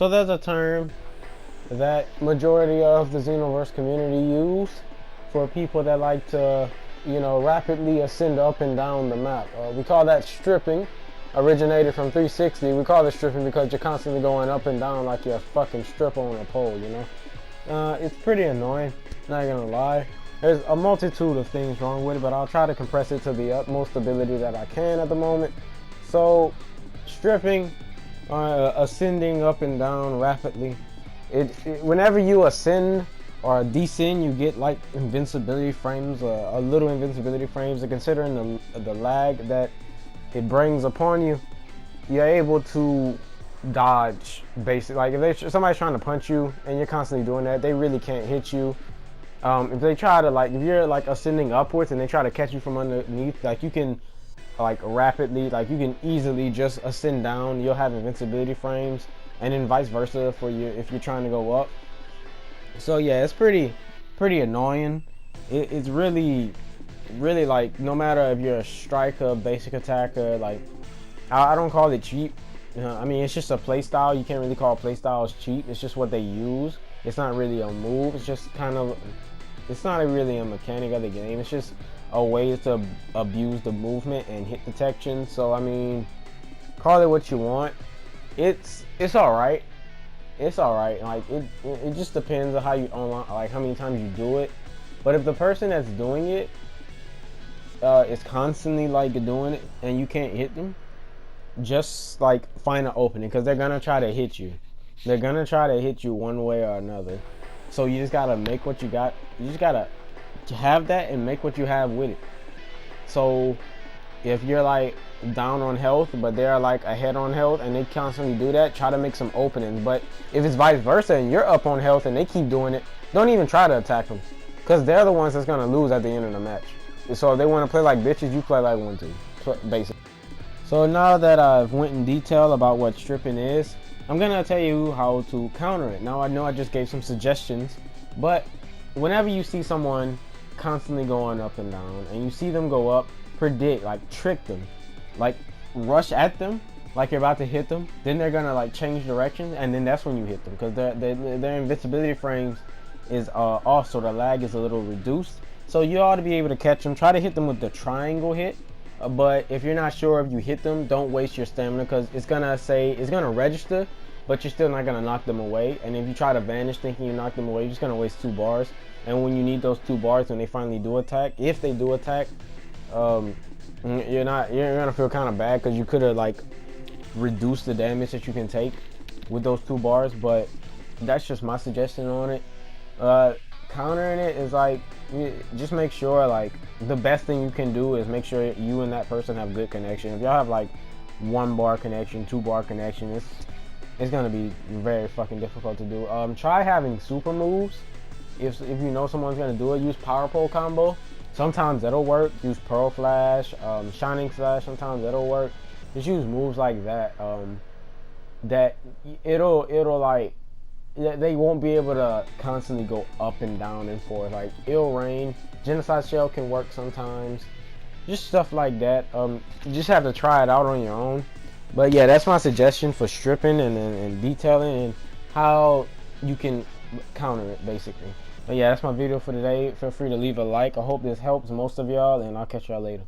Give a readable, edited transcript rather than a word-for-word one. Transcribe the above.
So there's a term that majority of the Xenoverse community use for people that like to, rapidly ascend up and down the map. We call that stripping. Originated from 360. We call it stripping because you're constantly going up and down like you're a fucking stripper on a pole, It's pretty annoying, not gonna lie. There's a multitude of things wrong with it, but I'll try to compress it to the utmost ability that I can at the moment. So, stripping, ascending up and down rapidly. Whenever you ascend or descend, you get like invincibility frames, a little invincibility frames. And considering the lag that it brings upon you, you're able to dodge basically. Like if somebody's trying to punch you and you're constantly doing that, they really can't hit you. If they try to if you're like ascending upwards and they try to catch you from underneath, like you can rapidly, you can easily just ascend down. You'll have invincibility frames, and then vice versa for you if you're trying to go up. So yeah, it's pretty annoying. It's really no matter if you're a striker, basic attacker, I don't call it cheap. I mean, it's just a play style. You can't really call play styles cheap. It's just what they use. It's not really a move. It's just it's not really a mechanic of the game. It's just a way to abuse the movement and hit detection. So I mean, call it what you want. It's all right. It's all right. It just depends on how you unlock, how many times you do it. But if the person that's doing it is constantly doing it and you can't hit them, just find an opening, because they're gonna try to hit you. They're gonna try to hit you one way or another. So you just gotta make what you got. You just gotta have that and make what you have with it. So if you're down on health but they're ahead on health and they constantly do that, try to make some openings. But if it's vice versa and you're up on health and they keep doing it, don't even try to attack them, because they're the ones that's gonna lose at the end of the match. So if they want to play like bitches, you play like one too, basically. So now that I've went in detail about what stripping is, I'm gonna tell you how to counter it. Now I know I just gave some suggestions, but whenever you see someone constantly going up and down and you see them go up, predict, trick them, rush at them like you're about to hit them. Then they're gonna change direction, and then that's when you hit them, because their invincibility frames is off, so the lag is a little reduced. So you ought to be able to catch them. Try to hit them with the triangle hit. But if you're not sure if you hit them, don't waste your stamina, because it's gonna register, but you're still not gonna knock them away. And if you try to vanish thinking you knocked them away, you're just gonna waste 2 bars. And when you need those 2 bars, when they finally do attack, if they do attack, you're gonna feel kind of bad, because you could have reduced the damage that you can take with those 2 bars. But that's just my suggestion on it. Countering it is just make sure the best thing you can do is make sure you and that person have good connection. If y'all have 1 bar connection, 2 bar connection, it's gonna be very fucking difficult to do. Try having super moves. If you know someone's gonna do it, use power pole combo. Sometimes that'll work. Use pearl flash, shining slash. Sometimes that'll work. Just use moves like that. That they won't be able to constantly go up and down and forth. Ill rain, genocide shell can work sometimes. Just stuff like that. You just have to try it out on your own. But yeah, that's my suggestion for stripping and detailing and how you can counter it, basically. But yeah, that's my video for today. Feel free to leave a like. I hope this helps most of y'all, and I'll catch y'all later.